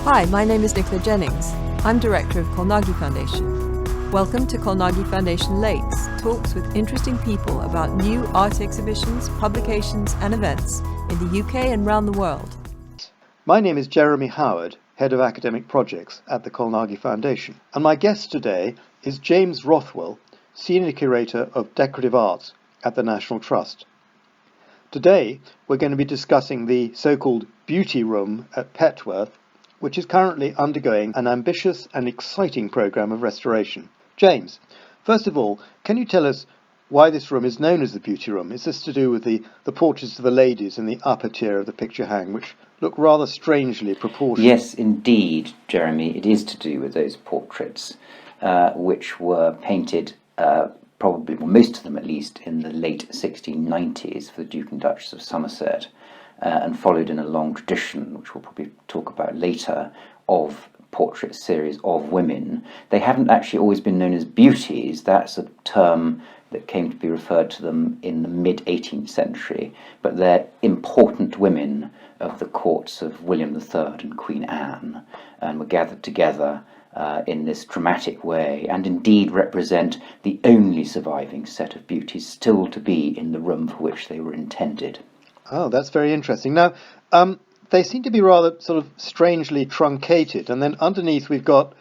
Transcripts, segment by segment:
Hi, my name is Nicola Jennings. I'm Director of Colnaghi Foundation. Welcome to Colnaghi Foundation Lates, talks with interesting people about new art exhibitions, publications and events in the UK and around the world. My name is Jeremy Howard, Head of Academic Projects at the Colnaghi Foundation, and my guest today is James Rothwell, Senior Curator of Decorative Arts at the National Trust. Today we're going to be discussing the so-called Beauty Room at Petworth, which is currently undergoing an ambitious and exciting programme of restoration. James, first of all, can you tell us why this room is known as the Beauty Room? Is this to do with the portraits of the ladies in the upper tier of the picture hang, which look rather strangely proportioned? Yes, indeed, Jeremy, it is to do with those portraits, which were painted, probably, well, most of them at least, in the late 1690s for the Duke and Duchess of Somerset, and followed in a long tradition, which we'll probably talk about later, of portrait series of women. They haven't actually always been known as beauties. That's a term that came to be referred to them in the mid-18th century, but they're important women of the courts of William III and Queen Anne, and were gathered together in this dramatic way, and indeed represent the only surviving set of beauties still to be in the room for which they were intended. Oh, that's very interesting. Now, they seem to be rather sort of strangely truncated, and then underneath we've got,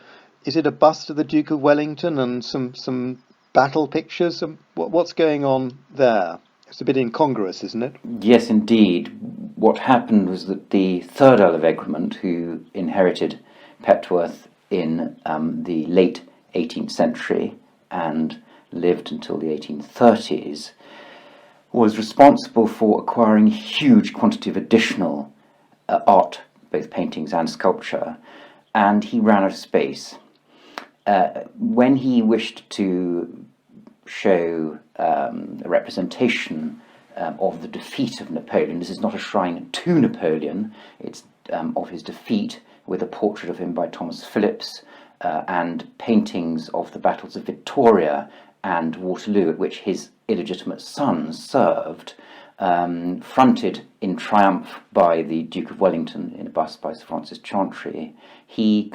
is it a bust of the Duke of Wellington and some battle pictures? What's going on there? It's a bit incongruous, isn't it? Yes, indeed. What happened was that the third Earl of Egremont, who inherited Petworth in the late 18th century and lived until the 1830s, was responsible for acquiring a huge quantity of additional art, both paintings and sculpture, and he ran out of space. When he wished to show a representation of the defeat of Napoleon, this is not a shrine to Napoleon, it's of his defeat, with a portrait of him by Thomas Phillips, and paintings of the battles of Victoria and Waterloo, at which his illegitimate son served, fronted in triumph by the Duke of Wellington in a bust by Sir Francis Chantry. He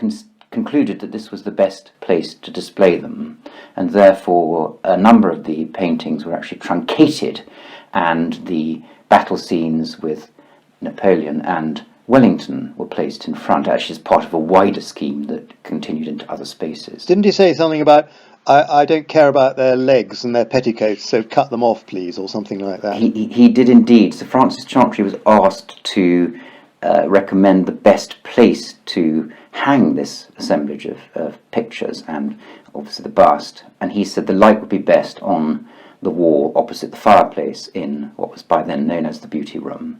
concluded that this was the best place to display them, and therefore a number of the paintings were actually truncated, and the battle scenes with Napoleon and Wellington were placed in front, actually as part of a wider scheme that continued into other spaces. Didn't he say something about, I don't care about their legs and their petticoats, so cut them off, please, or something like that? He did indeed. Sir Francis Chantry was asked to recommend the best place to hang this assemblage of pictures, and obviously the bust, and he said the light would be best on the wall opposite the fireplace in what was by then known as the Beauty Room.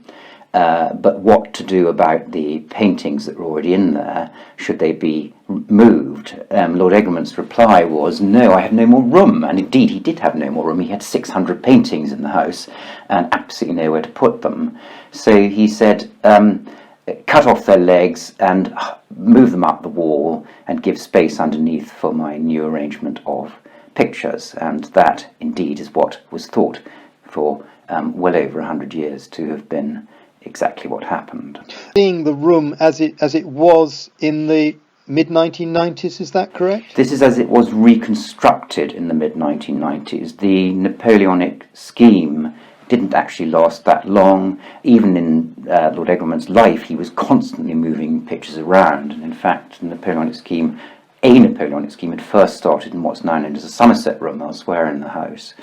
But what to do about the paintings that were already in there? Should they be moved? Lord Egremont's reply was, no, I have no more room. And indeed, he did have no more room. He had 600 paintings in the house and absolutely nowhere to put them. So he said, cut off their legs and move them up the wall and give space underneath for my new arrangement of pictures. And that, indeed, is what was thought for well over 100 years to have been exactly what happened. Seeing the room as it was in the mid-1990s, is that correct? This is as it was reconstructed in the mid-1990s. The Napoleonic scheme didn't actually last that long. Even in Lord Egremont's life, he was constantly moving pictures around, and in fact, a Napoleonic scheme had first started in what's now known as the Somerset room elsewhere in the house.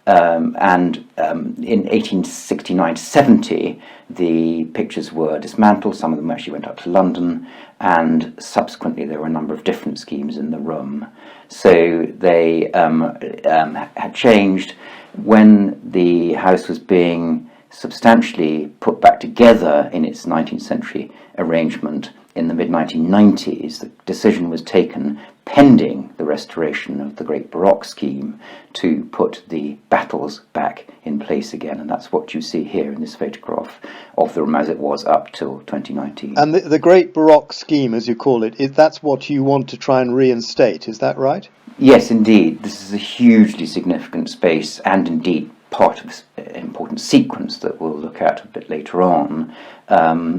And in 1869-70, the pictures were dismantled. Some of them actually went up to London, and subsequently there were a number of different schemes in the room. So they had changed. When the house was being substantially put back together in its 19th century arrangement in the mid-1990s, the decision was taken, pending the restoration of the great Baroque scheme, to put the battles back in place again, and that's what you see here in this photograph of the room as it was up till 2019. And the great Baroque scheme, as you call it, that's what you want to try and reinstate, is that right? Yes, indeed. This is a hugely significant space, and indeed part of an important sequence that we'll look at a bit later on,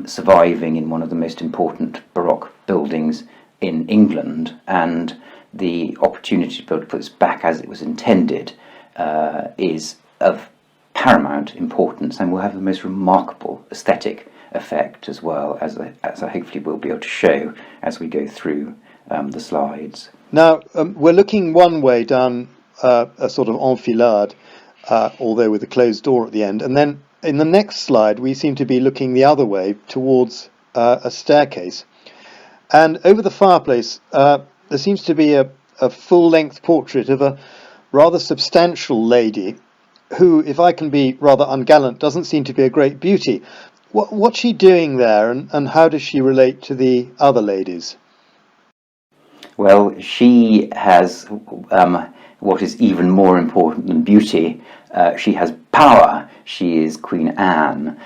surviving in one of the most important Baroque buildings in England, and the opportunity to be able to put this back as it was intended is of paramount importance, and will have the most remarkable aesthetic effect, as well as I hopefully will be able to show as we go through the slides. Now, we're looking one way down a sort of enfilade, although with a closed door at the end, and then in the next slide we seem to be looking the other way towards a staircase. And over the fireplace there seems to be a full-length portrait of a rather substantial lady who, if I can be rather ungallant, doesn't seem to be a great beauty. What's she doing there, and how does she relate to the other ladies? Well, she has what is even more important than beauty. She has power. She is Queen Anne.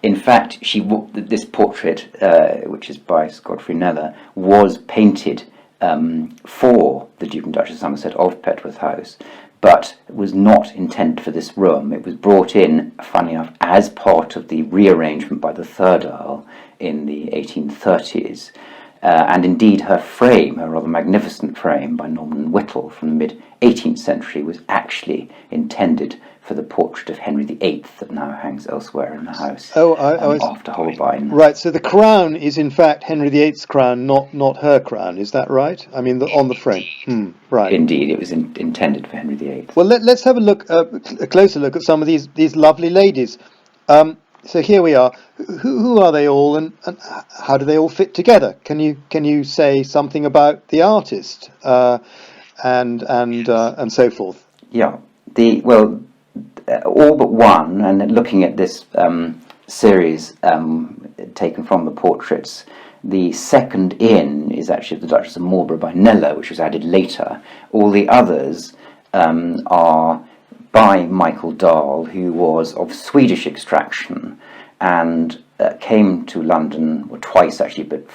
In fact, this portrait, which is by Sir Godfrey Kneller, was painted for the Duke and Duchess of Somerset of Petworth House, but was not intended for this room. It was brought in, funny enough, as part of the rearrangement by the third Earl in the 1830s. And indeed her frame, her rather magnificent frame by Norman Whittle from the mid-18th century, was actually intended for the portrait of Henry VIII that now hangs elsewhere in the house after Holbein. Right, so the crown is in fact Henry VIII's crown, not her crown, is that right? I mean, on the frame. Right. Indeed, it was intended for Henry VIII. Well, let's have a closer look at some of these lovely ladies. So here we are. Who are they all, and how do they all fit together? Can you say something about the artist and so forth? Yeah. All but one, and looking at this series taken from the portraits, the second in is actually the Duchess of Marlborough by Kneller, which was added later. All the others are by Michael Dahl, who was of Swedish extraction and came to London, twice actually, but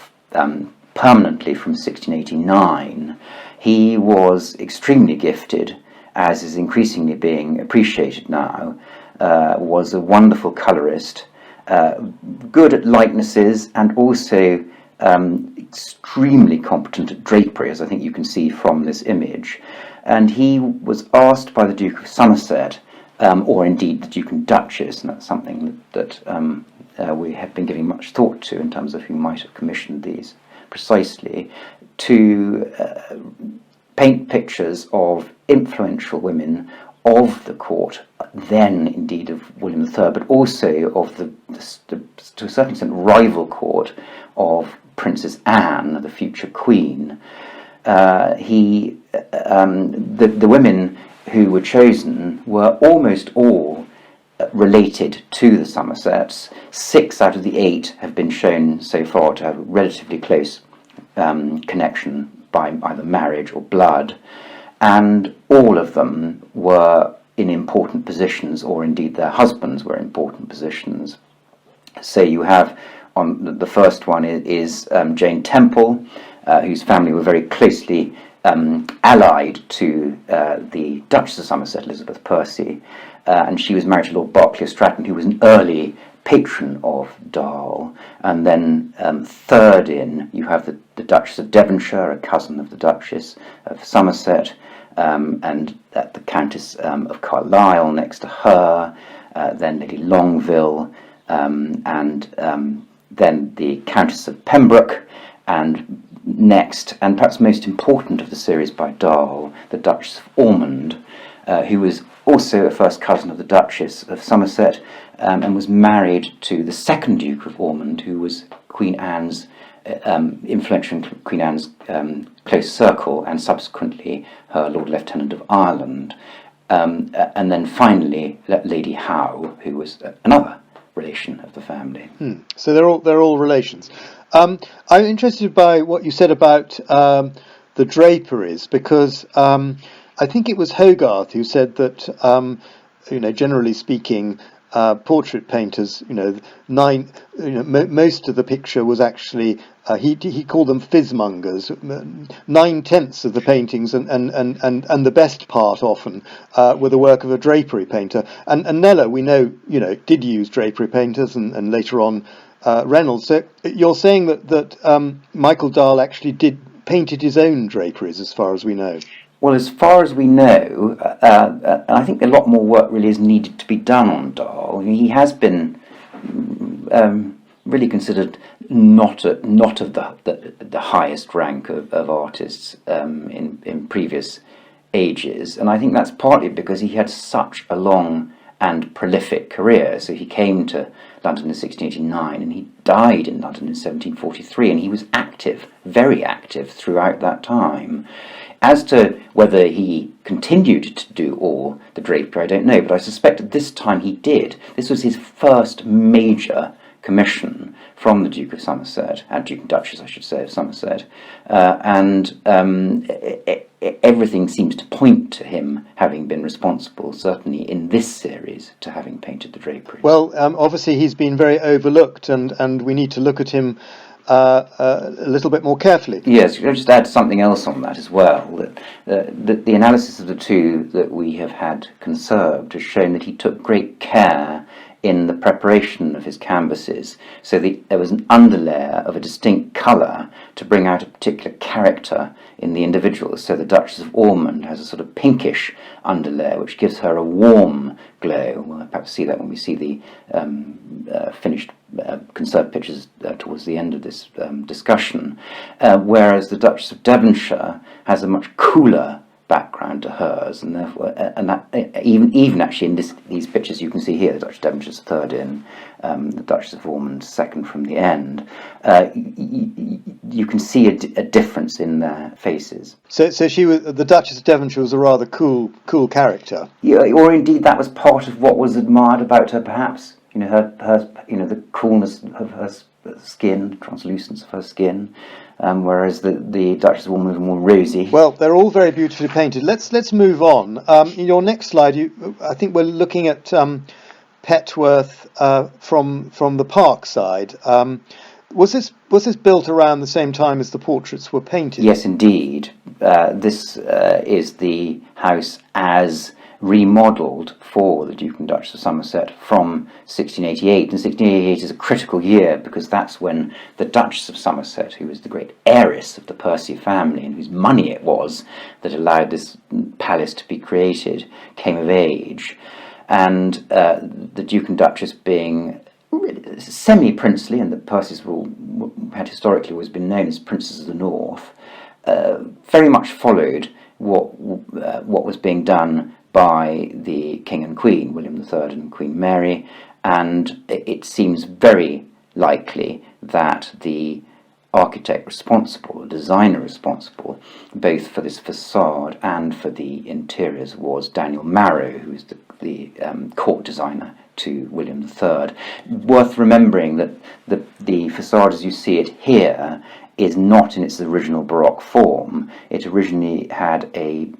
permanently from 1689. He was extremely gifted, as is increasingly being appreciated now, was a wonderful colourist, good at likenesses, and also extremely competent at drapery, as I think you can see from this image. And he was asked by the Duke of Somerset, or indeed the Duke and Duchess, and that's something that we have been giving much thought to in terms of who might have commissioned these precisely, to paint pictures of influential women of the court, then indeed of William III, but also of the to a certain extent rival court of Princess Anne, the future queen. The women who were chosen were almost all related to the Somersets. 6 out of the 8 have been shown so far to have a relatively close connection by either marriage or blood, and all of them were in important positions, or indeed their husbands were in important positions. So you have, on the first one is Jane Temple, whose family were very closely allied to the Duchess of Somerset, Elizabeth Percy, and she was married to Lord Berkeley of Stratton, who was an early patron of Dahl. And then third in, you have the Duchess of Devonshire, a cousin of the Duchess of Somerset, and the Countess of Carlisle next to her, then Lady Longville, and then the Countess of Pembroke, and next, and perhaps most important of the series by Dahl, the Duchess of Ormond, who was also a first cousin of the Duchess of Somerset, and was married to the second Duke of Ormond, who was Queen Anne's influential in Queen Anne's close circle, and subsequently her Lord Lieutenant of Ireland, and then finally Lady Howe, who was another relation of the family. So they're all relations. I'm interested by what you said about the draperies, because I think it was Hogarth who said that generally speaking, portrait painters, most of the picture was actually he called them fizmongers. 9/10 of the paintings and the best part often were the work of a drapery painter. And Kneller, we know, did use drapery painters, and later on Reynolds. So you're saying that Michael Dahl actually painted his own draperies, as far as we know. Well, as far as we know, I think a lot more work really is needed to be done on Dahl. He has been really considered not of the highest rank of artists in previous ages, and I think that's partly because he had such a long and prolific career. So he came to London in 1689 and he died in London in 1743, and he was active, very active throughout that time. As to whether he continued to do all the drapery, I don't know, but I suspect at this time he did. This was his first major commission from the Duke of Somerset, and Duke and Duchess, I should say, of Somerset, everything seems to point to him having been responsible, certainly in this series, to having painted the drapery. Well, obviously he's been very overlooked, and we need to look at him a little bit more carefully. Yes, I'll just add something else on that as well. That the analysis of the two that we have had conserved has shown that he took great care in the preparation of his canvases, so there was an underlayer of a distinct colour to bring out a particular character in the individuals. So the Duchess of Ormond has a sort of pinkish underlayer which gives her a warm glow. We'll perhaps see that when we see the finished conserved pictures towards the end of this discussion, whereas the Duchess of Devonshire has a much cooler background to hers, and therefore, and that even actually in these pictures you can see here, the Duchess of Devonshire's third in, the Duchess of Ormond second from the end. You can see a difference in their faces. So the Duchess of Devonshire was a rather cool character. Yeah, or indeed that was part of what was admired about her, perhaps. Her the coolness of her skin, the translucence of her skin. Whereas the Duchess of Ormond was more rosy. Well, they're all very beautifully painted. Let's move on. In your next slide, I think we're looking at Petworth from the park side. Was this built around the same time as the portraits were painted? Yes, indeed. This is the house as remodelled for the Duke and Duchess of Somerset from 1688. And 1688 is a critical year because that's when the Duchess of Somerset, who was the great heiress of the Percy family and whose money it was that allowed this palace to be created, came of age. And the Duke and Duchess, being semi-princely, and the Percys had historically always been known as princes of the North, very much followed what was being done by the King and Queen, William III and Queen Mary, and it seems very likely that the architect responsible, the designer responsible, both for this facade and for the interiors, was Daniel Marrow, who is the court designer to William III. Worth remembering that the facade as you see it here is not in its original Baroque form. It originally had a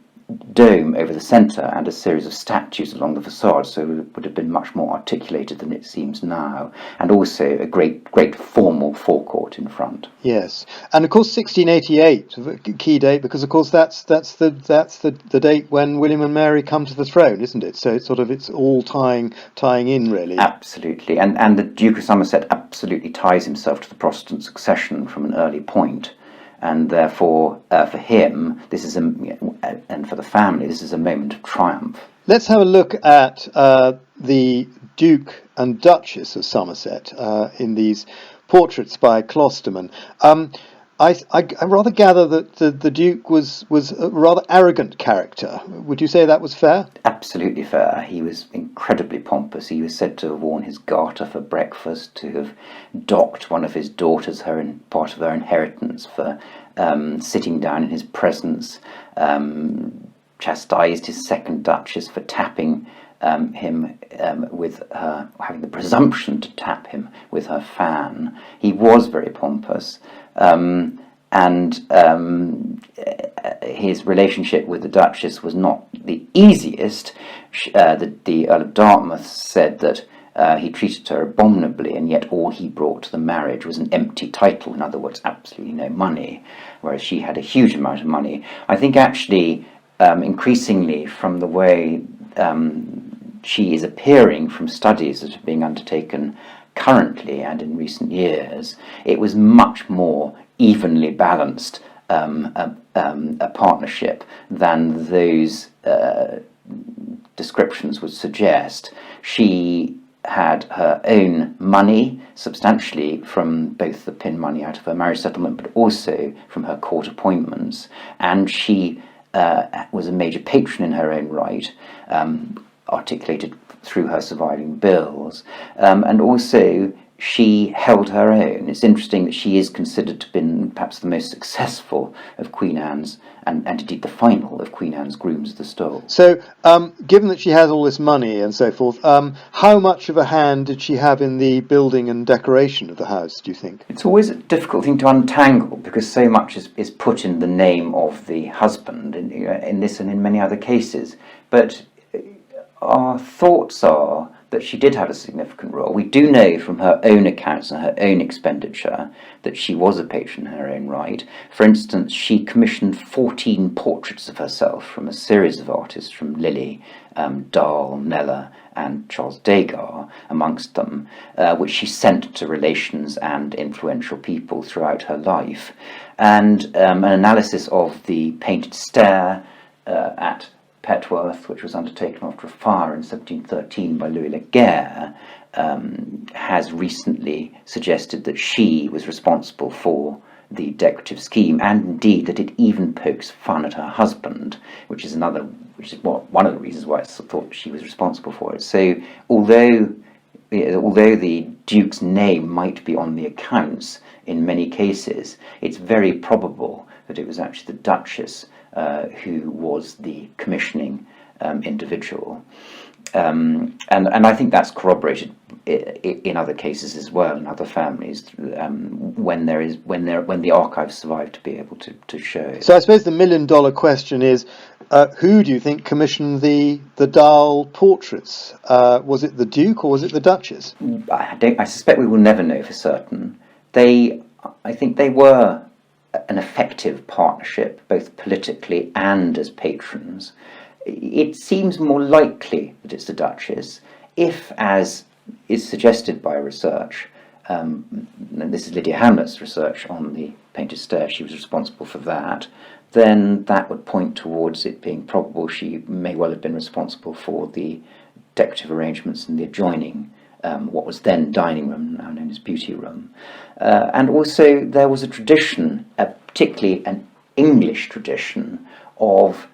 dome over the centre and a series of statues along the facade, so it would have been much more articulated than it seems now, and also a great formal forecourt in front. Yes, and of course 1688, a key date, because of course that's the date when William and Mary come to the throne, isn't it? So it's all tying in really. Absolutely, and the Duke of Somerset absolutely ties himself to the Protestant succession from an early point. And therefore, for him, and for the family, this is a moment of triumph. Let's have a look at the Duke and Duchess of Somerset in these portraits by Closterman. I rather gather that the Duke was a rather arrogant character. Would you say that was fair? Absolutely fair. He was incredibly pompous. He was said to have worn his garter for breakfast, to have docked one of his daughters part of her inheritance for sitting down in his presence, chastised his second Duchess for tapping him with her, having the presumption to tap him with her fan. He was very pompous. And his relationship with the Duchess was not the easiest. The Earl of Dartmouth said that he treated her abominably, and yet all he brought to the marriage was an empty title, in other words, absolutely no money, whereas she had a huge amount of money. I think actually, increasingly from the way she is appearing from studies that are being undertaken currently and in recent years, it was much more evenly balanced a partnership than those descriptions would suggest. She had her own money, substantially from both the pin money out of her marriage settlement, but also from her court appointments, and she was a major patron in her own right, articulated through her surviving bills, and also she held her own. It's interesting that she is considered to have been perhaps the most successful of Queen Anne's, and indeed the final of Queen Anne's grooms of the stole. So, given that she has all this money and so forth, how much of a hand did she have in the building and decoration of the house, do you think? It's always a difficult thing to untangle, because so much is put in the name of the husband in this and in many other cases. But our thoughts are that she did have a significant role. We do know from her own accounts and her own expenditure that she was a patron in her own right. For instance, she commissioned 14 portraits of herself from a series of artists, from Lilly, Dahl, Kneller and Charles Degas amongst them, which she sent to relations and influential people throughout her life. And an analysis of the painted stair at Petworth, which was undertaken after a fire in 1713 by Louis Laguerre, has recently suggested that she was responsible for the decorative scheme, and indeed that it even pokes fun at her husband, which is one of the reasons why it's thought she was responsible for it. So although the Duke's name might be on the accounts in many cases, it's very probable that it was actually the Duchess who was the commissioning individual, and I think that's corroborated in other cases as well, in other families, when the archives survive to be able to show it. So I suppose the $1 million question is, who do you think commissioned the Dahl portraits? Was it the Duke or was it the Duchess? I suspect we will never know for certain. I think they were an effective partnership, both politically and as patrons. It seems more likely that it's the Duchess, if, as is suggested by research, and this is Lydia Hamlet's research on the painted stair, she was responsible for that, then that would point towards it being probable she may well have been responsible for the decorative arrangements in the adjoining what was then dining room, now known as beauty room. And also there was a tradition, particularly an English tradition, of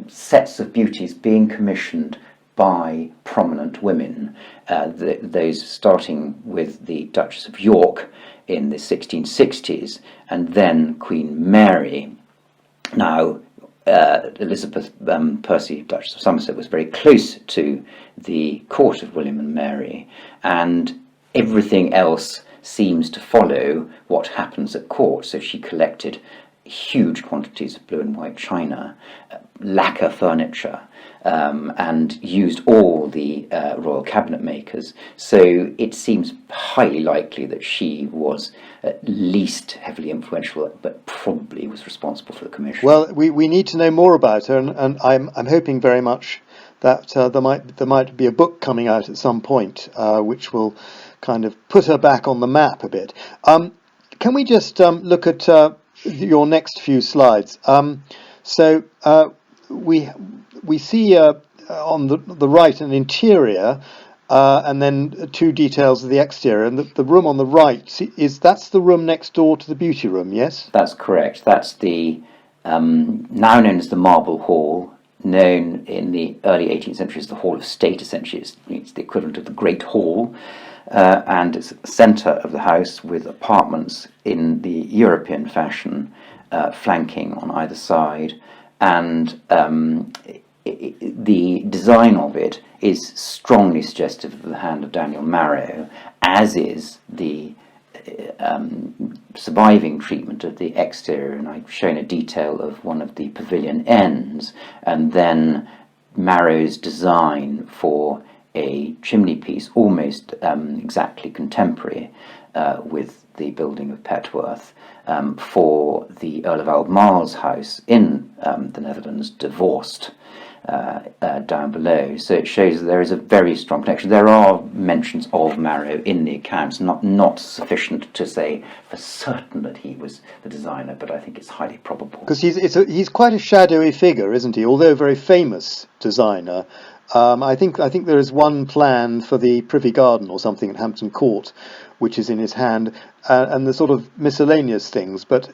sets of beauties being commissioned by prominent women, those starting with the Duchess of York in the 1660s, and then Queen Mary. Now, Elizabeth Percy, Duchess of Somerset, was very close to the court of William and Mary, and everything else seems to follow what happens at court. So she collected huge quantities of blue and white china, lacquer furniture, and used all the royal cabinet makers. So it seems highly likely that she was at least heavily influential, but probably was responsible for the commission. Well, we need to know more about her, and I'm hoping very much that there might be a book coming out at some point, which will kind of put her back on the map a bit. Can we just look at your next few slides? So we see on the right an interior, and then two details of the exterior, and the room on the right that's the room next door to the beauty room. Yes, that's correct. That's the now known as the Marble Hall, known in the early 18th century as the Hall of State. Essentially, it's the equivalent of the Great Hall, and it's at the centre of the house with apartments in the European fashion, flanking on either side, and the design of it is strongly suggestive of the hand of Daniel Marrow, as is the surviving treatment of the exterior, and I've shown a detail of one of the pavilion ends, and then Marrow's design for a chimney piece almost exactly contemporary with the building of Petworth, for the Earl of Albemarle's house in the Netherlands, divorced. down below. So it shows that there is a very strong connection. There are mentions of Marrow in the accounts, not sufficient to say for certain that he was the designer, but I think it's highly probable. Because he's quite a shadowy figure, isn't he? Although a very famous designer. I think there is one plan for the Privy Garden or something at Hampton Court, which is in his hand, and the sort of miscellaneous things. But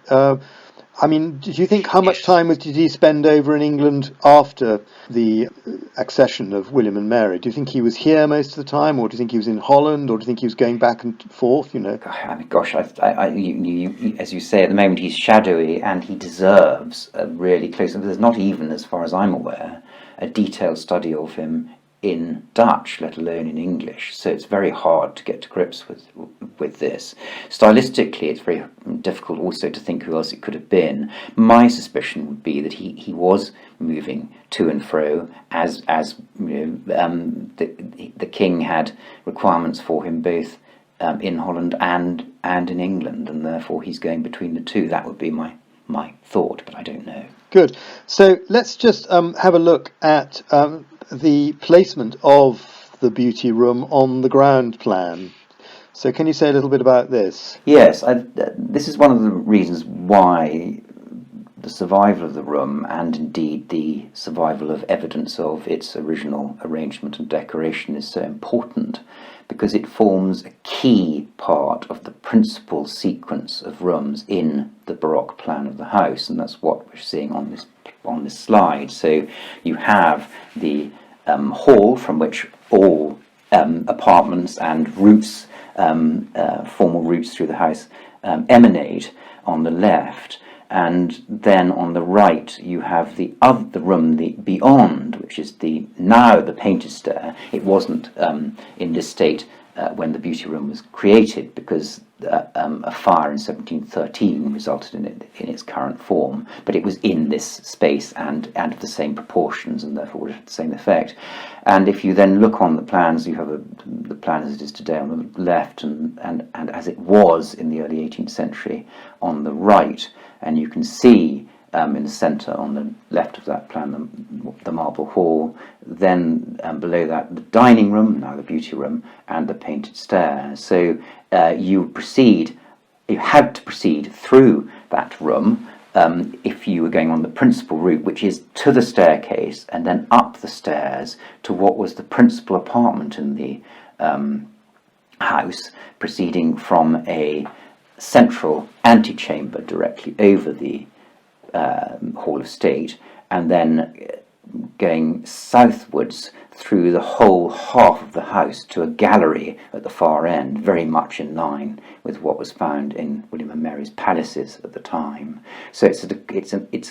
I mean, do you think how much time did he spend over in England after the accession of William and Mary? Do you think he was here most of the time, or do you think he was in Holland, or do you think he was going back and forth? You know, I mean, gosh, as you say, at the moment he's shadowy, and he deserves a really close. There's not even, as far as I'm aware, a detailed study of him in Dutch, let alone in English. So it's very hard to get to grips with this. Stylistically, it's very difficult also to think who else it could have been. My suspicion would be that he was moving to and fro as you know, the king had requirements for him both in Holland and in England, and therefore he's going between the two. That would be my thought, but I don't know. Good. So let's just have a look at the placement of the beauty room on the ground plan. So can you say a little bit about this? Yes, this is one of the reasons why the survival of the room, and indeed the survival of evidence of its original arrangement and decoration, is so important, because it forms a key part of the principal sequence of rooms in the Baroque plan of the house, and that's what we're seeing on this slide. So you have the hall from which all apartments and routes, formal routes through the house, emanate on the left. And then on the right you have the room beyond, which is now the painted stair. It wasn't in this state when the beauty room was created, because a fire in 1713 resulted in its current form, but it was in this space and of the same proportions, and therefore would have the same effect. And if you then look on the plans, you have the plan as it is today on the left, and as it was in the early 18th century on the right. And you can see in the centre, on the left of that plan, the marble hall, then below that the dining room, now the beauty room, and the painted stairs. So you had to proceed through that room if you were going on the principal route, which is to the staircase and then up the stairs to what was the principal apartment in the house, proceeding from a central antechamber directly over the Hall of State, and then going southwards through the whole half of the house to a gallery at the far end, very much in line with what was found in William and Mary's palaces at the time. So it's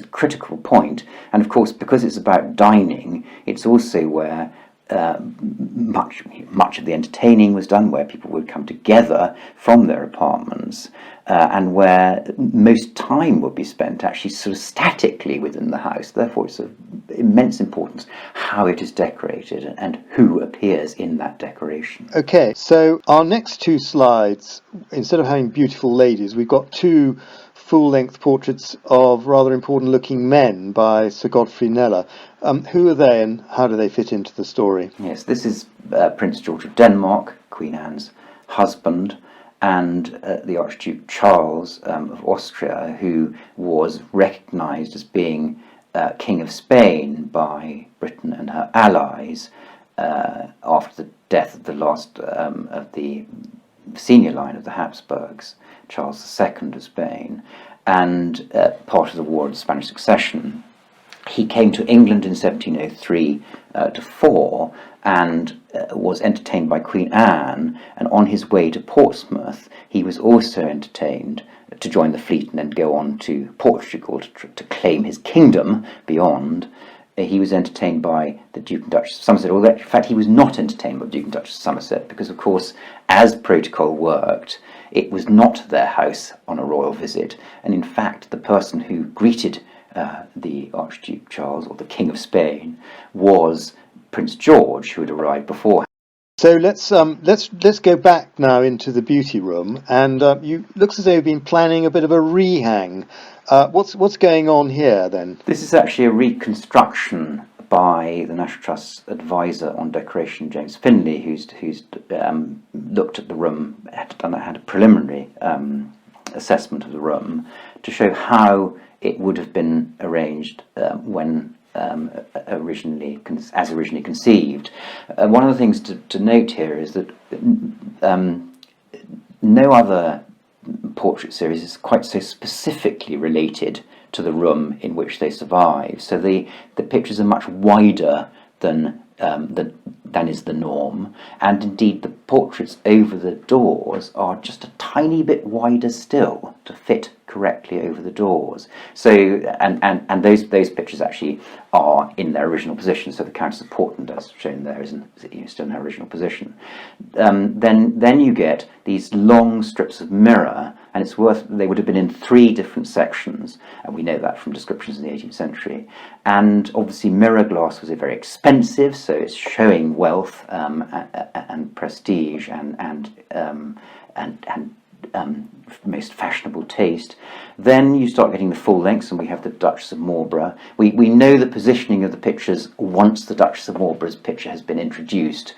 a critical point, and of course, because it's about dining, it's also where much of the entertaining was done, where people would come together from their apartments, and where most time would be spent actually sort of statically within the house. Therefore, it's of immense importance how it is decorated and who appears in that decoration. Okay, so our next two slides, instead of having beautiful ladies, we've got two full-length portraits of rather important-looking men by Sir Godfrey Kneller. Who are they, and how do they fit into the story? Yes, this is Prince George of Denmark, Queen Anne's husband, and the Archduke Charles of Austria, who was recognised as being King of Spain by Britain and her allies after the death of the last of the senior line of the Habsburgs, Charles II of Spain, and part of the War of the Spanish Succession. He came to England in 1703 to 4 and was entertained by Queen Anne, and on his way to Portsmouth he was also entertained to join the fleet and then go on to Portugal to claim his kingdom beyond. He was entertained by the Duke and Duchess of Somerset, although in fact he was not entertained by the Duke and Duchess of Somerset, because of course, as protocol worked, it was not their house on a royal visit, and in fact the person who greeted the Archduke Charles, or the King of Spain, was Prince George, who had arrived before. So let's go back now into the beauty room, and looks as though you've been planning a bit of a rehang. What's going on here then? This is actually a reconstruction by the National Trust's advisor on decoration, James Finlay, who's looked at the room, had a preliminary assessment of the room to show how it would have been arranged when originally conceived. One of the things to note here is that no other portrait series is quite so specifically related to the room in which they survive. So the pictures are much wider than is the norm, and indeed the portraits over the doors are just a tiny bit wider still to fit correctly over the doors. So and those pictures actually are in their original position. So the Countess of Portland, as shown there, is still in her original position. Then you get these long strips of mirror, and they would have been in 3 different sections, and we know that from descriptions in the 18th century. And obviously mirror glass was very expensive, so it's showing wealth and prestige and most fashionable taste. Then you start getting the full lengths, and we have the Duchess of Marlborough. We know the positioning of the pictures once the Duchess of Marlborough's picture has been introduced,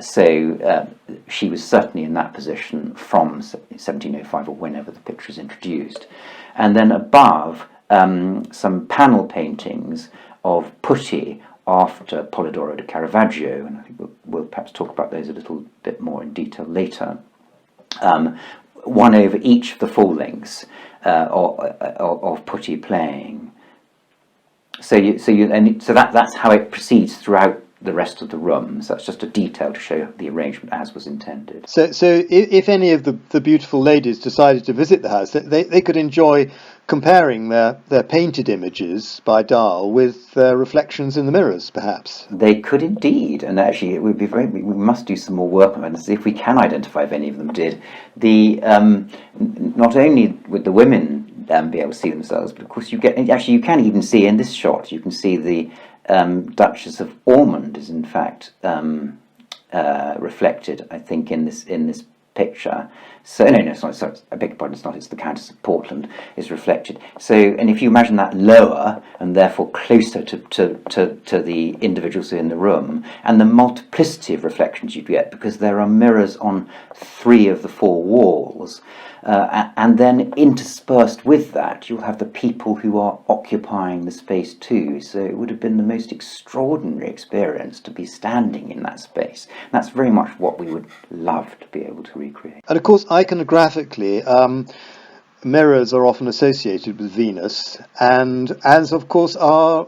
so she was certainly in that position from 1705 or whenever the picture is introduced. And then above, some panel paintings of putti after Polidoro de Caravaggio, and I think we'll perhaps talk about those a little bit more in detail later. One over each of the full lengths of putti playing. So that's how it proceeds throughout the rest of the room. So that's just a detail to show the arrangement as was intended. So if any of the beautiful ladies decided to visit the house, they could enjoy comparing their painted images by Dahl with their reflections in the mirrors, perhaps. They could indeed, and actually it would be we must do some more work on it and see if we can identify if any of them did. Not only would the women be able to see themselves, but of course you can even see in this shot, you can see the Duchess of Ormond is in fact reflected, I think, in this picture. So no, it's not. Sorry, I beg your pardon. It's not. It's the Countess of Portland is reflected. So, and if you imagine that lower and therefore closer to the individuals in the room, and the multiplicity of reflections you get, because there are mirrors on 3 of the 4 walls. And then interspersed with that, you'll have the people who are occupying the space too. So it would have been the most extraordinary experience to be standing in that space. And that's very much what we would love to be able to recreate. And of course, iconographically, mirrors are often associated with Venus, and as of course are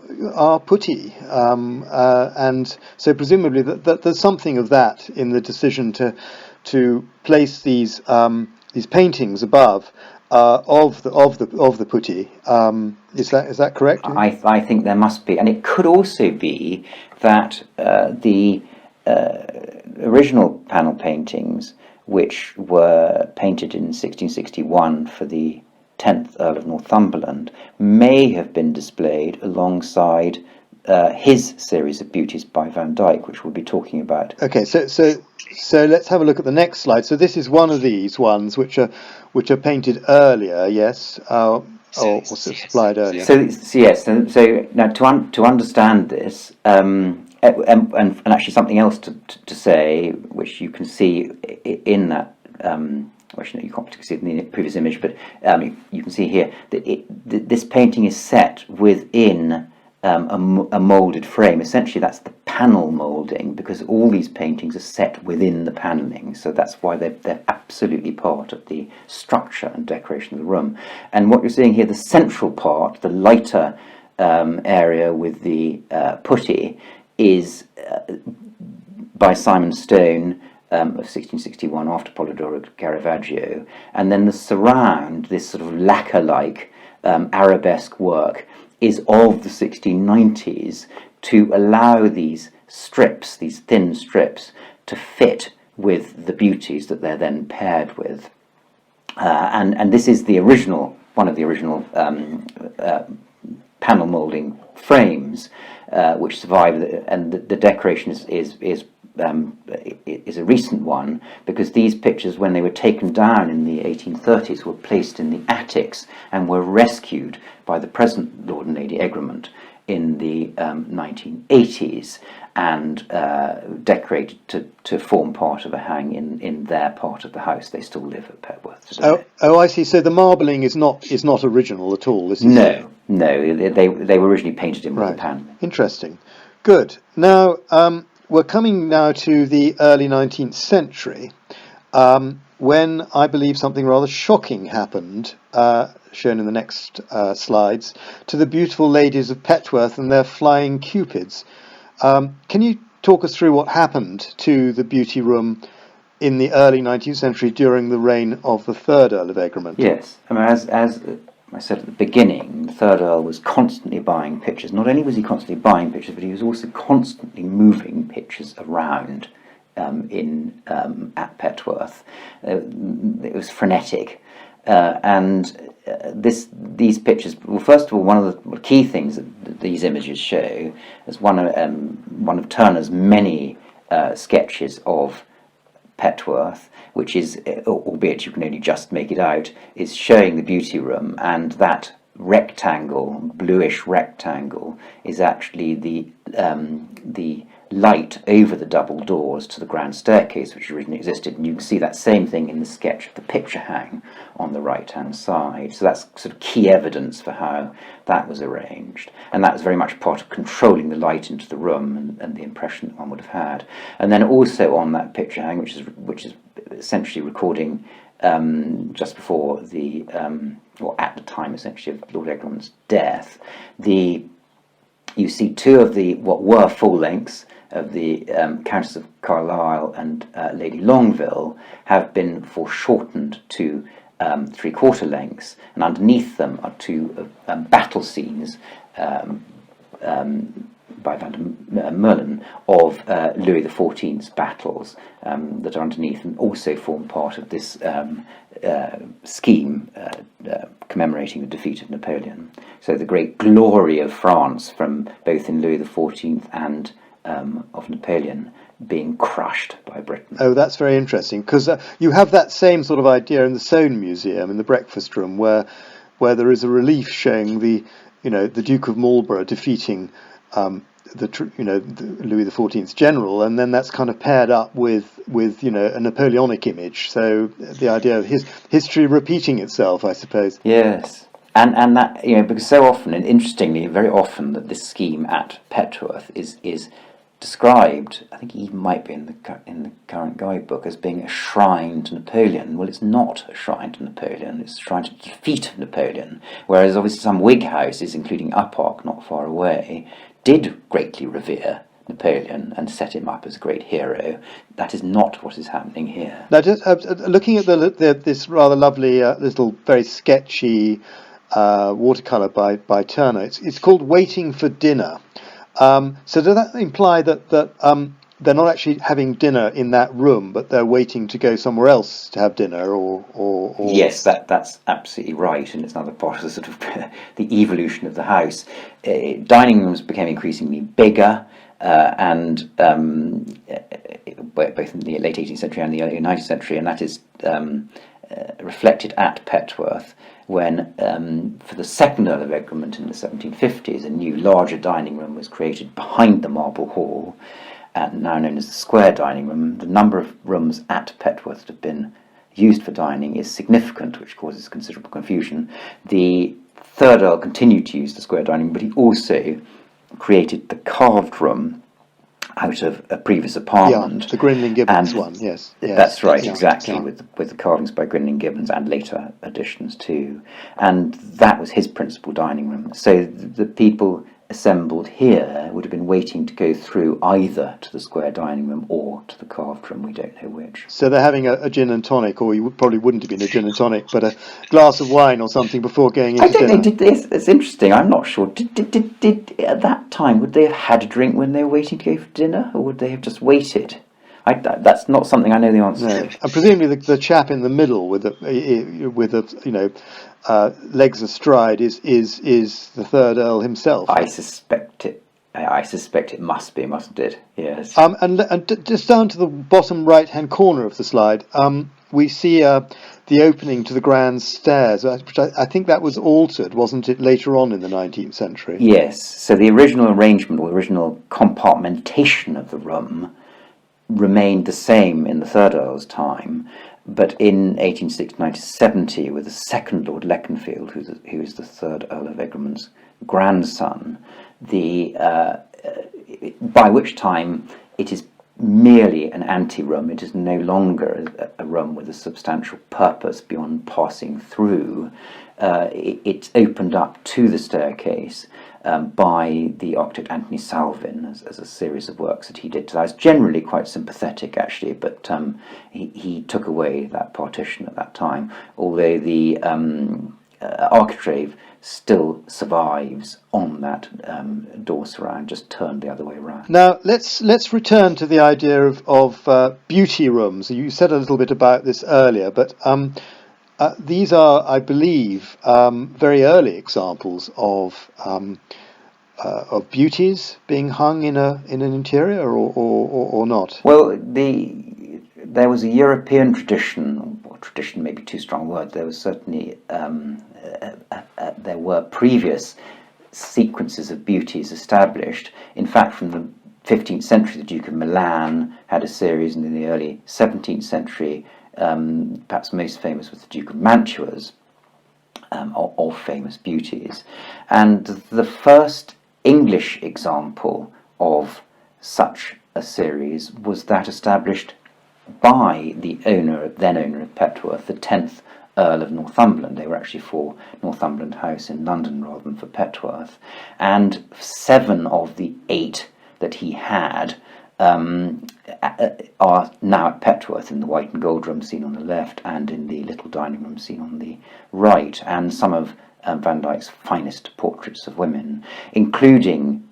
putti. And so presumably that there's something of that in the decision to place these paintings above of the putti. Is that correct? I think there must be, and it could also be that the original panel paintings, which were painted in 1661 for the 10th Earl of Northumberland, may have been displayed alongside his series of beauties by Van Dyck, which we'll be talking about. Okay, so let's have a look at the next slide. So this is one of these ones which are painted earlier, yes, or supplied earlier. So yes. So now to understand this, and actually something else to say, which you can see in that. Which you can't particularly see it in the previous image, but you can see here that this painting is set within a moulded frame. Essentially, that's the panel moulding, because all these paintings are set within the panelling. So that's why they're absolutely part of the structure and decoration of the room. And what you're seeing here, the central part, the lighter area with the putti, is by Simon Stone of 1661 after Polidoro de Caravaggio. And then the surround, this sort of lacquer-like arabesque work, is of the 1690s to allow these strips, these thin strips, to fit with the beauties that they're then paired with. And this is the original, one of the original panel moulding frames which survive, and the decoration is a recent one, because these pictures, when they were taken down in the 1830s, were placed in the attics and were rescued by the present Lord and Lady Egremont in the 1980s and decorated to form part of a hang in their part of the house. They still live at Petworth today. Oh, I see. So the marbling is not original at all. This is No, they were originally painted in with the pan. Interesting. Good. Now we're coming now to the early 19th century, when I believe something rather shocking happened, shown in the next slides, to the beautiful ladies of Petworth and their flying cupids. Can you talk us through what happened to the beauty room in the early 19th century during the reign of the third Earl of Egremont? Yes, I mean, as I said at the beginning, the third Earl was constantly buying pictures. Not only was he constantly buying pictures, but he was also constantly moving pictures around at Petworth. It was frenetic, and these pictures. Well, first of all, one of the key things that these images show is one of Turner's many sketches of Petworth, which is, albeit you can only just make it out, is showing the beauty room, and that rectangle, bluish rectangle, is actually the light over the double doors to the grand staircase which originally existed, and you can see that same thing in the sketch of the picture hang on the right hand side. So that's sort of key evidence for how that was arranged, and that was very much part of controlling the light into the room and the impression that one would have had. And then also on that picture hang, which is essentially recording just before the or at the time essentially of Lord Egremont's death, you see two of the what were full lengths of the Countess of Carlisle and Lady Longville have been foreshortened to 3/4 lengths, and underneath them are two battle scenes by Van der Meulen of Louis XIV's battles that are underneath and also form part of this scheme commemorating the defeat of Napoleon. So the great glory of France, from both in Louis XIV and of Napoleon, being crushed by Britain. Oh, that's very interesting, because you have that same sort of idea in the Soane Museum in the breakfast room, where there is a relief showing the Duke of Marlborough defeating the Louis XIV's general, and then that's kind of paired up with a Napoleonic image. So the idea of his history repeating itself, I suppose. Yes. And that, because so often, and interestingly, very often, that this scheme at Petworth is described, I think it even might be in the current guidebook, as being a shrine to Napoleon. Well, it's not a shrine to Napoleon, it's a shrine to the defeat of Napoleon, whereas obviously some Whig houses, including Uphock, not far away, did greatly revere Napoleon and set him up as a great hero. That is not what is happening here. Now, just looking at this rather lovely little, very sketchy watercolour by Turner, it's called Waiting for Dinner. So does that imply that they're not actually having dinner in that room, but they're waiting to go somewhere else to have dinner, or... Yes, that's absolutely right, and it's another part of the sort of the evolution of the house. Dining rooms became increasingly bigger, and both in the late 18th century and the early 19th century, and that is reflected at Petworth, when for the second Earl of Egremont in the 1750s, a new larger dining room was created behind the Marble Hall, and now known as the Square Dining Room. The number of rooms at Petworth that have been used for dining is significant, which causes considerable confusion. The third Earl continued to use the Square Dining Room, but he also created the carved room out of a previous apartment. Yeah, the Grinling Gibbons one, yes. That's right, yeah, exactly, yeah. with the carvings by Grinling Gibbons and later additions too. And that was his principal dining room. So the people assembled here would have been waiting to go through either to the Square Dining Room or to the carved room, we don't know which. So they're having a gin and tonic, or you probably wouldn't have been a gin and tonic, but a glass of wine or something before going into dinner. I don't know, it's interesting, I'm not sure. Did at that time, would they have had a drink when they were waiting to go for dinner, or would they have just waited? That's not something I know the answer to. And presumably the chap in the middle with the legs astride is the third Earl himself. I suspect it I suspect it must be, mustn't it? Yes. Just down to the bottom right-hand corner of the slide, we see the opening to the grand stairs, which I think that was altered, wasn't it, later on in the 19th century? Yes. So the original arrangement or original compartmentation of the room remained the same in the third Earl's time, but in 1869 to 70, with the second Lord Leconfield, who is the third Earl of Egremond's grandson, by which time it is merely an anteroom. It is no longer a room with a substantial purpose beyond passing through. It's opened up to the staircase by the architect Anthony Salvin as a series of works that he did. So I was generally quite sympathetic, actually, but he took away that partition at that time, although the architrave still survives on that door surround, just turned the other way around. Now let's return to the idea of beauty rooms. You said a little bit about this earlier, but these are, I believe, very early examples of beauties being hung in an interior, or not. Well, there was a European tradition. Well, tradition may be too strong a word. There was certainly there were previous sequences of beauties established. In fact, from the 15th century, the Duke of Milan had a series, and in the early 17th century, perhaps most famous was the Duke of Mantua's, of famous beauties. And the first English example of such a series was that established by the then owner of Petworth, the 10th Earl of Northumberland. They were actually for Northumberland House in London rather than for Petworth. And 7 of the 8 that he had are now at Petworth, in the white and gold room seen on the left and in the little dining room seen on the right, and some of Van Dyck's finest portraits of women, including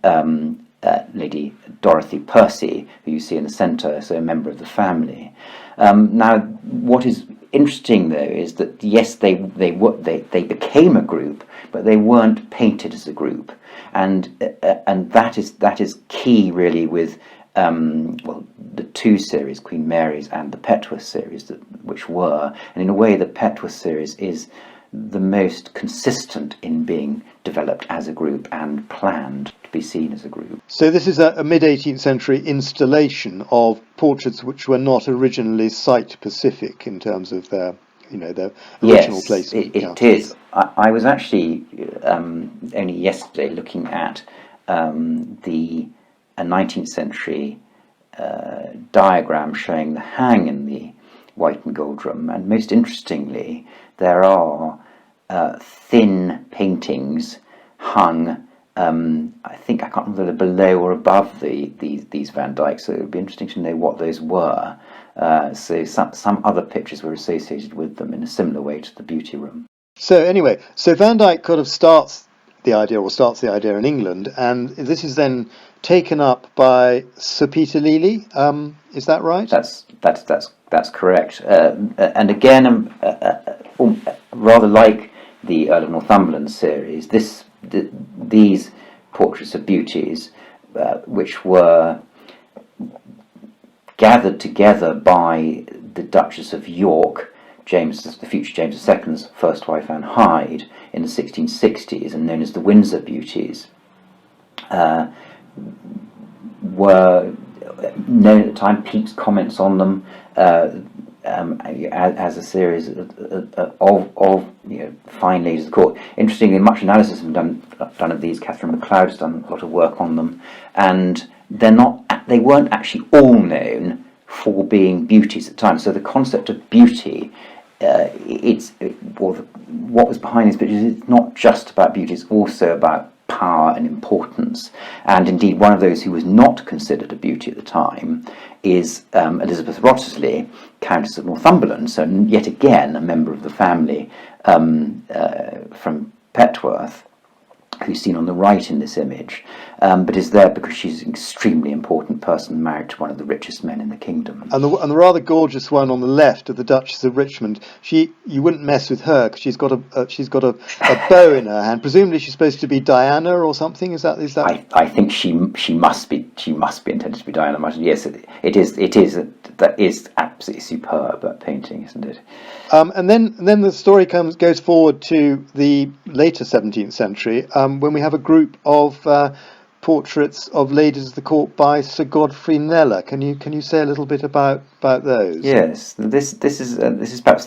Lady Dorothy Percy, who you see in the centre, so a member of the family. Now, what is interesting, though, is that yes, they became a group, but they weren't painted as a group, and that is key, really, with the 2 series, Queen Mary's and the Petworth series, which were, and in a way, the Petworth series is the most consistent in being developed as a group and planned to be seen as a group. So this is a mid-18th century installation of portraits which were not originally site-specific in terms of their original placement. It is. I was actually only yesterday looking at a 19th century diagram showing the hang in the white and gold room, and most interestingly, there are thin paintings hung. I think, I can't remember whether below or above these Van Dyck, so it would be interesting to know what those were. So some other pictures were associated with them in a similar way to the beauty room. So anyway, Van Dyck kind of starts the idea in England, and this is then taken up by Sir Peter Lely. Is that right? That's correct. And again, rather like the Earl of Northumberland series, these portraits of beauties, which were gathered together by the Duchess of York, the future James II's first wife, Anne Hyde, in the 1660s, and known as the Windsor Beauties, were known at the time. Pepys comments on them as a series of fine ladies of the court. Interestingly, much analysis has been done of these. Catherine MacLeod's done a lot of work on them, and they weren't actually all known for being beauties at the time. So the concept of beauty, what was behind these pictures, it's not just about beauty, it's also about power and importance. And indeed, one of those who was not considered a beauty at the time is Elizabeth Wriothesley, Countess of Northumberland, so yet again a member of the family from Petworth. who's seen on the right in this image, but is there because she's an extremely important person married to one of the richest men in the kingdom. And the rather gorgeous one on the left of the Duchess of Richmond, you wouldn't mess with her because she's got a bow in her hand. Presumably she's supposed to be Diana or something. Is that? I think she must be intended to be Diana. Yes, it is. That is absolutely superb, that painting, isn't it? And then the story goes forward to the later 17th century when we have a group of portraits of ladies of the court by Sir Godfrey Kneller. Can you say a little bit about those? Yes, this is perhaps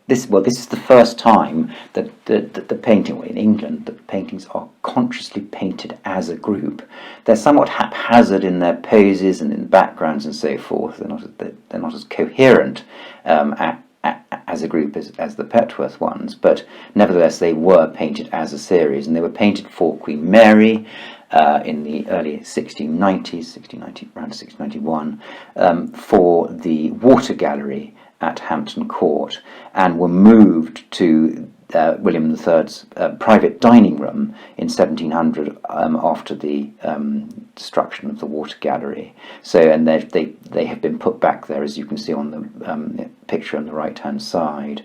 this is the first time that the painting in England that paintings are consciously painted as a group. They're somewhat haphazard in their poses and in backgrounds and so forth. They're not as coherent as a group as the Petworth ones, but nevertheless they were painted as a series, and they were painted for Queen Mary in the early 1690s, around 1691, for the Water Gallery at Hampton Court, and were moved to William III's private dining room in 1700 after the destruction of the Water Gallery. So, and they have been put back there, as you can see on the picture on the right-hand side.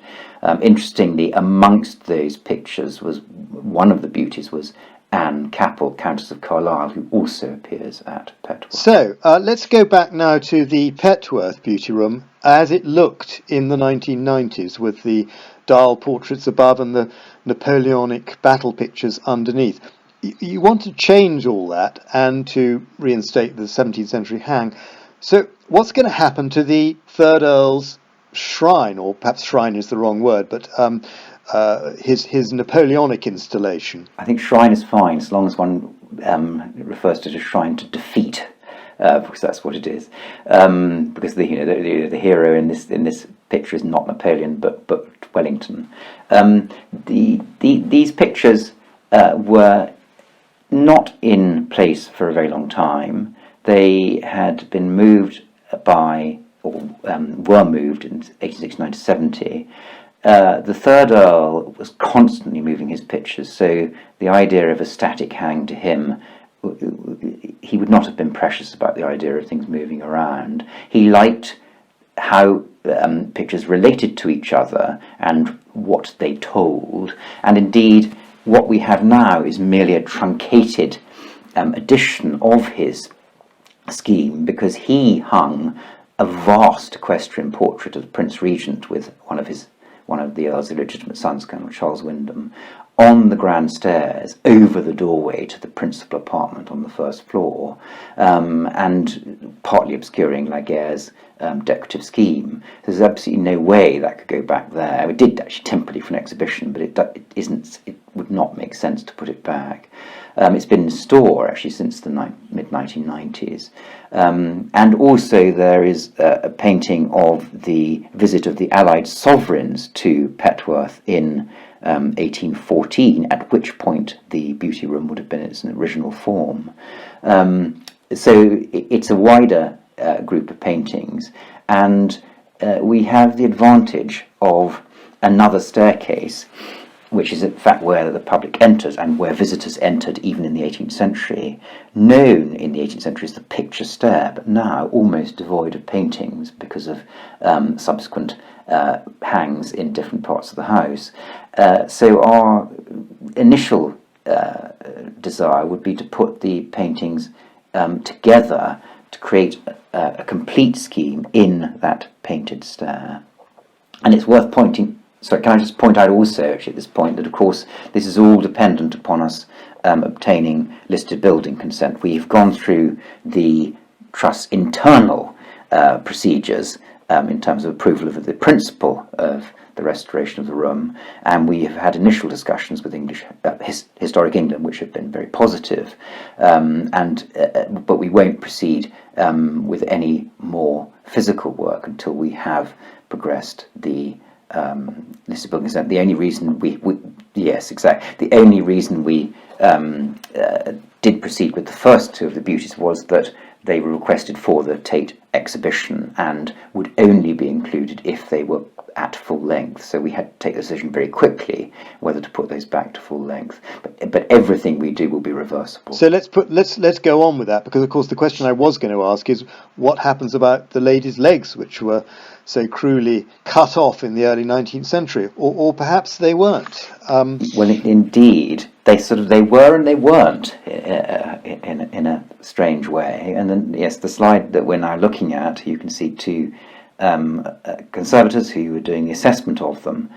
Interestingly, amongst those pictures was one of the beauties was Anne Capel, Countess of Carlisle, who also appears at Petworth. So let's go back now to the Petworth Beauty Room as it looked in the 1990s, with the Dahl portraits above and the Napoleonic battle pictures underneath. You want to change all that and to reinstate the 17th century hang. So what's going to happen to the third Earl's shrine, or perhaps shrine is the wrong word, but his Napoleonic installation? I think shrine is fine, as long as one refers to it as shrine to defeat, because that's what it is. Because the hero in this picture is not Napoleon, but Wellington. These pictures were not in place for a very long time. They had been moved were moved in 1869 to 70. The third Earl was constantly moving his pictures, so the idea of a static hang to him, he would not have been precious about the idea of things moving around. He liked how pictures related to each other and what they told, and indeed what we have now is merely a truncated edition of his scheme, because he hung a vast equestrian portrait of the Prince Regent with one of the Earl's illegitimate sons, Colonel Charles Wyndham, on the grand stairs over the doorway to the principal apartment on the first floor, and partly obscuring Laguerre's decorative scheme. There's absolutely no way that could go back there. It did actually temporarily for an exhibition, but it would not make sense to put it back. It's been in store actually since the mid-1990s. And also there is a painting of the visit of the Allied sovereigns to Petworth in 1814, at which point the beauty room would have been in its original form. So it's a wider group of paintings, and we have the advantage of another staircase, which is in fact where the public enters and where visitors entered even in the 18th century, known in the 18th century as the picture stair, but now almost devoid of paintings because of subsequent hangs in different parts of the house. So our initial desire would be to put the paintings together to create a complete scheme in that painted stair. And it's worth pointing. So can I just point out also, actually, at this point, that of course this is all dependent upon us obtaining listed building consent. We've gone through the Trust's internal procedures in terms of approval of the principle of the restoration of the room, and we have had initial discussions with Historic England, which have been very positive, but we won't proceed with any more physical work until we have progressed the listed building consent. The only reason the only reason we did proceed with the first two of the beauties was that they were requested for the TATE exhibition and would only be included if they were at full length, so we had to take the decision very quickly whether to put those back to full length. But everything we do will be reversible. So let's go on with that, because of course the question I was going to ask is what happens about the ladies' legs, which were so cruelly cut off in the early 19th century, or perhaps they weren't. Well, indeed, they were and they weren't in a strange way. And then, yes, the slide that we're now looking at, you can see two conservators who were doing the assessment of them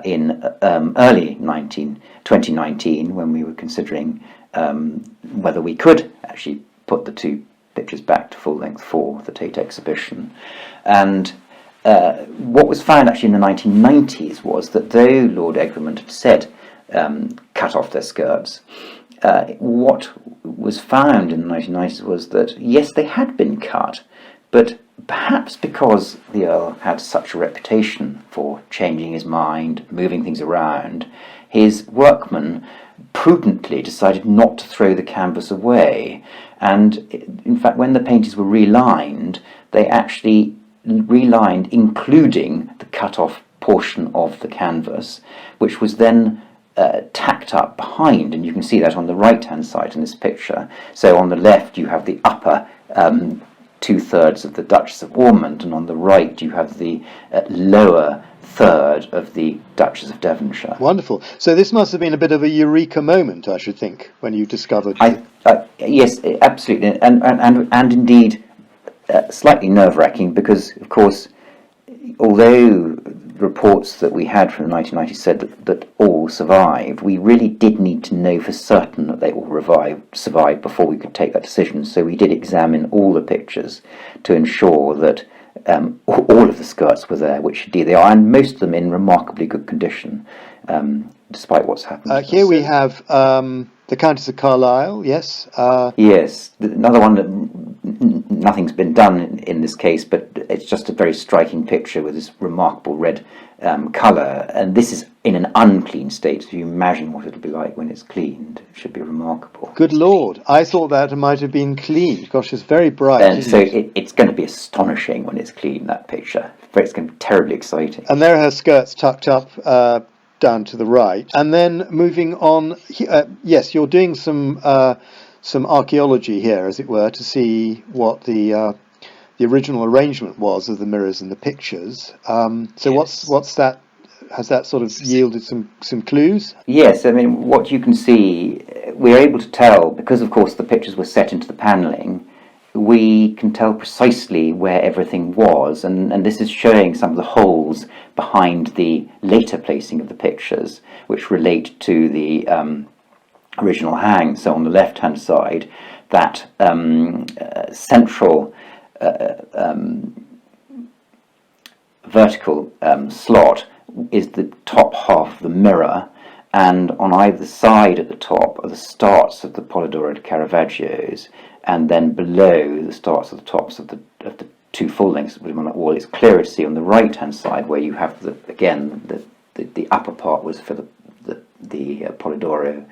in early 2019, when we were considering whether we could actually put the two pictures back to full length for the Tate exhibition. And what was found actually in the 1990s was that though Lord Egremont had said cut off their skirts, what was found in the 1990s was that yes, they had been cut, but perhaps because the Earl had such a reputation for changing his mind, moving things around, his workmen prudently decided not to throw the canvas away. And in fact, when the paintings were relined, they actually relined including the cut-off portion of the canvas, which was then tacked up behind, and you can see that on the right-hand side in this picture. So on the left you have the upper two-thirds of the Duchess of Ormond, and on the right you have the lower third of the Duchess of Devonshire. Wonderful. So this must have been a bit of a eureka moment, I should think, when you discovered. Yes, absolutely, and indeed slightly nerve-wracking, because of course, although reports that we had from the 1990s said that all survived, we really did need to know for certain that they all survived before we could take that decision. So we did examine all the pictures to ensure that all of the skirts were there, which indeed they are, and most of them in remarkably good condition, despite what's happened. Here we have the Countess of Carlisle, yes? Yes, another one that nothing's been done in this case, but it's just a very striking picture with this remarkable red colour, and this is in an unclean state, so you imagine what it'll be like when it's cleaned. It should be remarkable. Good Lord, I thought that might have been clean. Gosh, it's very bright. And so it's going to be astonishing when it's clean, that picture. It's going to be terribly exciting. And there are her skirts tucked up down to the right. And then moving on, yes, you're doing some archaeology here, as it were, to see what the original arrangement was of the mirrors and the pictures. So yes. What's that? Has that sort of yielded some clues? Yes, I mean, what you can see, we're able to tell, because of course the pictures were set into the panelling, we can tell precisely where everything was, and this is showing some of the holes behind the later placing of the pictures, which relate to the original hang. So on the left-hand side, that central vertical slot is the top half of the mirror, and on either side at the top are the starts of the Polidori Caravaggios, and then below the starts of the tops of the two full lengths on that wall. It's clearer to see on the right hand side, where you have the upper part was for the Polidoro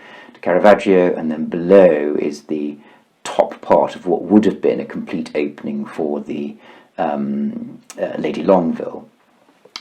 Caravaggio, and then below is the top part of what would have been a complete opening for the Lady Longville.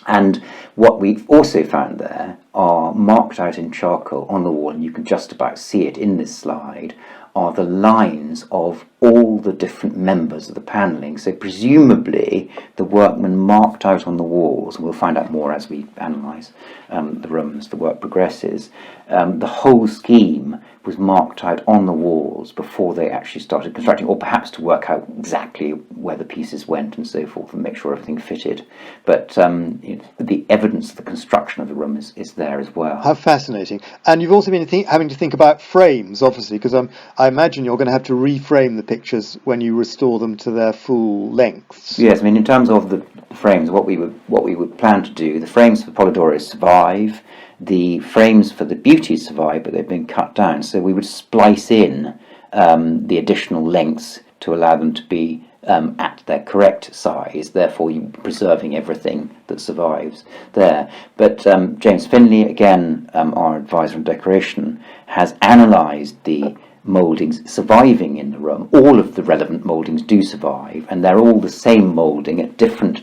And what we've also found there are marked out in charcoal on the wall, and you can just about see it in this slide, are the lines of all the different members of the panelling. So presumably the workmen marked out on the walls, and we'll find out more as we analyse the room as the work progresses, the whole scheme was marked out on the walls before they actually started constructing, or perhaps to work out exactly where the pieces went and so forth and make sure everything fitted. But the evidence of the construction of the room is there as well. How fascinating. And you've also been having to think about frames, obviously, because I imagine you're going to have to reframe the pictures when you restore them to their full lengths. Yes, I mean, in terms of the frames, what we would plan to do, the frames for Polidori survive, the frames for the Beauties survive, but they've been cut down, so we would splice in the additional lengths to allow them to be at their correct size, therefore you preserving everything that survives there. But James Finlay, again, our advisor on decoration, has analysed the mouldings surviving in the room. All of the relevant mouldings do survive, and they're all the same moulding at different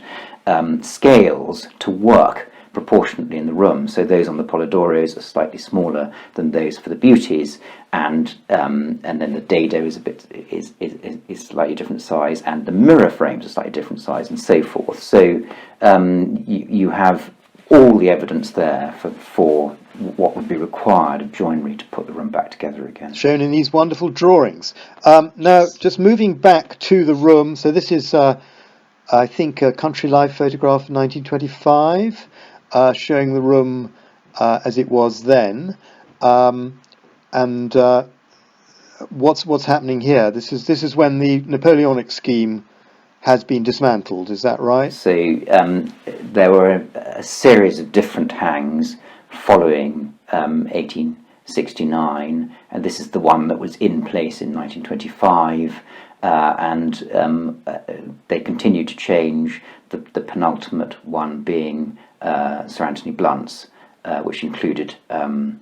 scales to work proportionately in the room. So those on the Polidoros are slightly smaller than those for the Beauties, and then the dado is slightly different size, and the mirror frames are slightly different size, and so forth. So you have all the evidence there for what would be required of joinery to put the room back together again. Shown in these wonderful drawings. Now, just moving back to the room, so this is, I think, a Country Life photograph of 1925, showing the room as it was then. And what's happening here? This is when the Napoleonic scheme has been dismantled, is that right? So there were a series of different hangs following 1869, and this is the one that was in place in 1925, and they continued to change, the penultimate one being Sir Anthony Blunt's, which included one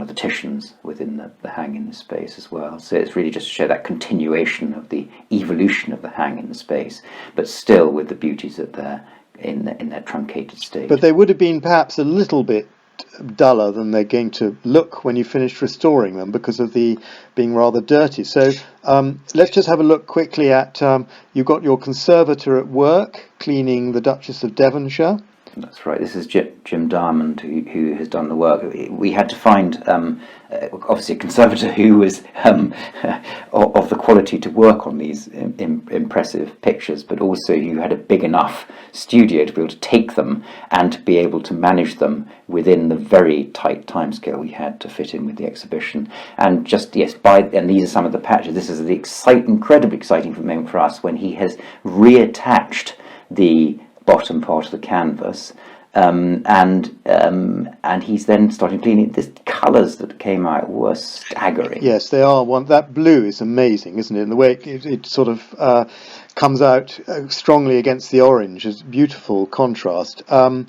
of the Titians within the hang in the space as well. So it's really just to show that continuation of the evolution of the hang in the space, but still with the Beauties at in their truncated state. But they would have been perhaps a little bit duller than they're going to look when you finish restoring them, because of the being rather dirty. So let's just have a look quickly at, you've got your conservator at work cleaning the Duchess of Devonshire. That's right. This is Jim Diamond who has done the work. We had to find obviously a conservator who was of the quality to work on these impressive pictures, but also who had a big enough studio to be able to take them and to be able to manage them within the very tight timescale we had to fit in with the exhibition. And just and these are some of the patches. This is the incredibly exciting moment for us when he has reattached the bottom part of the canvas, and he's then starting cleaning. The colours that came out were staggering. Yes, they are. That blue is amazing, isn't it? And the way it sort of comes out strongly against the orange is beautiful contrast. And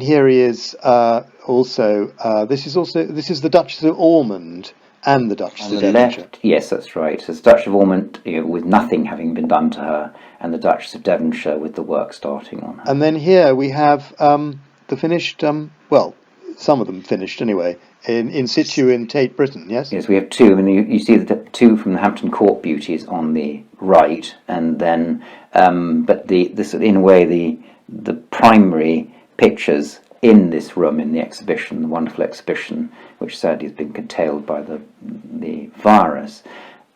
here he is also. This is the Duchess of Ormond and the Duchess of Devonshire. Left, yes, that's right. So it's Duchess of Ormond, with nothing having been done to her, and the Duchess of Devonshire with the work starting on her. And then here we have the finished, some of them finished anyway, in situ in Tate Britain, yes? Yes, we have two. I mean, you see the two from the Hampton Court Beauties on the right, and then, but in a way, the primary pictures in this room, in the exhibition, the wonderful exhibition, which sadly has been curtailed by the virus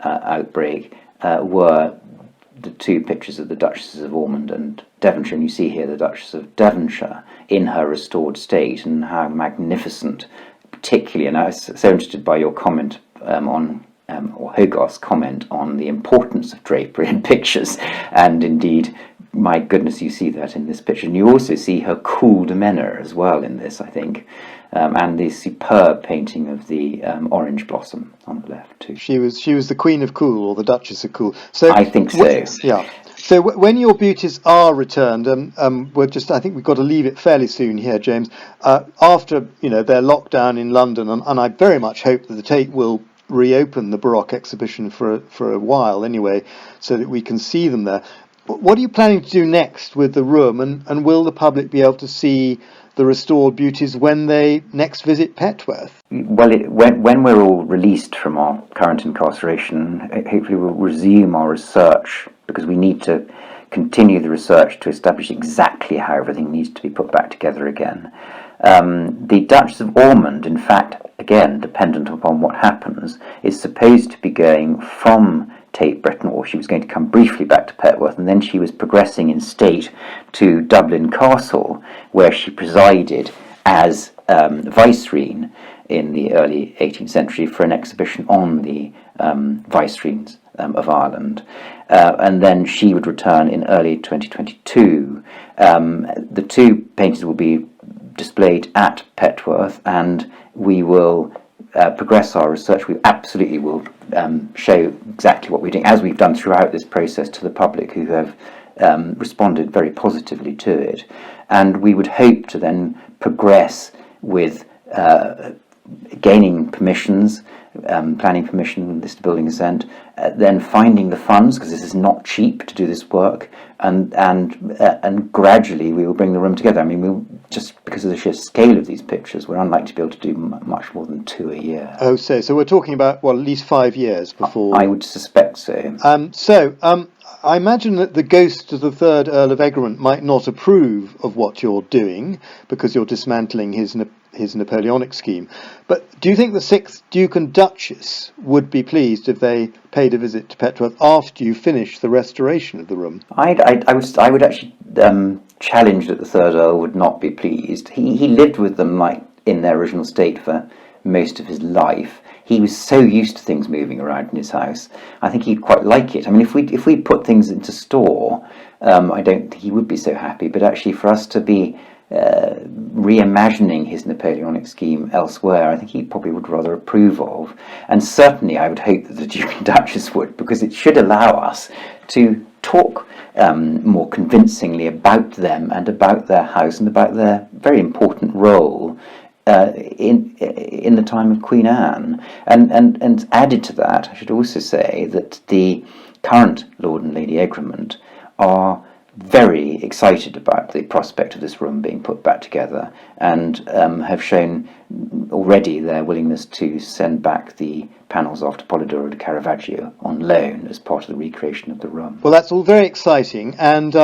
outbreak, were the two pictures of the Duchesses of Ormond and Devonshire. And you see here the Duchess of Devonshire in her restored state, and how magnificent, particularly, and I was so interested by your comment or Hogarth's comment on the importance of drapery in pictures, and indeed, my goodness, you see that in this picture. And you also see her cool demeanour as well in this, I think, and the superb painting of the orange blossom on the left too. She was the Queen of Cool, or the Duchess of Cool. So I think so. Yeah. So when your Beauties are returned, I think we've got to leave it fairly soon here, James. After their lockdown in London, and I very much hope that the Tate will reopen the Baroque exhibition for a while anyway, so that we can see them there. What are you planning to do next with the room, and will the public be able to see the restored Beauties when they next visit Petworth? Well, when we're all released from our current incarceration, hopefully we'll resume our research, because we need to continue the research to establish exactly how everything needs to be put back together again. The Duchess of Ormond, in fact, again, dependent upon what happens, is supposed to be going from Tate Britain, or she was going to come briefly back to Petworth, and then she was progressing in state to Dublin Castle, where she presided as vicereine in the early 18th century for an exhibition on the vicereines of Ireland. And then she would return in early 2022. The two paintings will be displayed at Petworth, and we will progress our research. We absolutely will show exactly what we're doing, as we've done throughout this process, to the public, who have responded very positively to it. And we would hope to then progress with gaining permissions, planning permission, list of building consent, then finding the funds, because this is not cheap to do this work, and gradually we will bring the room together. I mean, just because of the sheer scale of these pictures, we're unlikely to be able to do much more than 2 a year. Oh, so we're talking about, well, at least 5 years before... I would suspect so. I imagine that the ghost of the third Earl of Egremont might not approve of what you're doing, because you're dismantling his Napoleonic scheme. But do you think the 6th Duke and Duchess would be pleased if they paid a visit to Petworth after you finish the restoration of the room? I would actually challenge that the third Earl would not be pleased. He lived with them like in their original state for most of his life. He was so used to things moving around in his house. I think he'd quite like it. I mean, if we put things into store, I don't think he would be so happy. But actually, for us to be reimagining his Napoleonic scheme elsewhere, I think he probably would rather approve of. And certainly I would hope that the Duke and Duchess would, because it should allow us to talk more convincingly about them and about their house and about their very important role in the time of Queen Anne. And added to that, I should also say that the current Lord and Lady Egremont are very excited about the prospect of this room being put back together, and have shown already their willingness to send back the panels after Polidoro de Caravaggio on loan as part of the recreation of the room. Well, that's all very exciting, and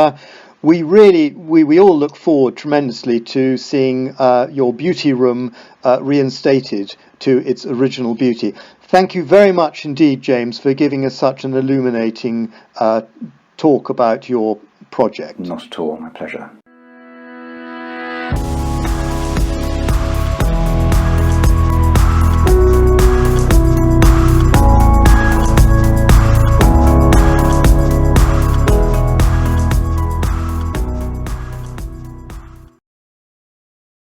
we all look forward tremendously to seeing your beauty room reinstated to its original beauty. Thank you very much indeed, James, for giving us such an illuminating talk about your project. Not at all, my pleasure.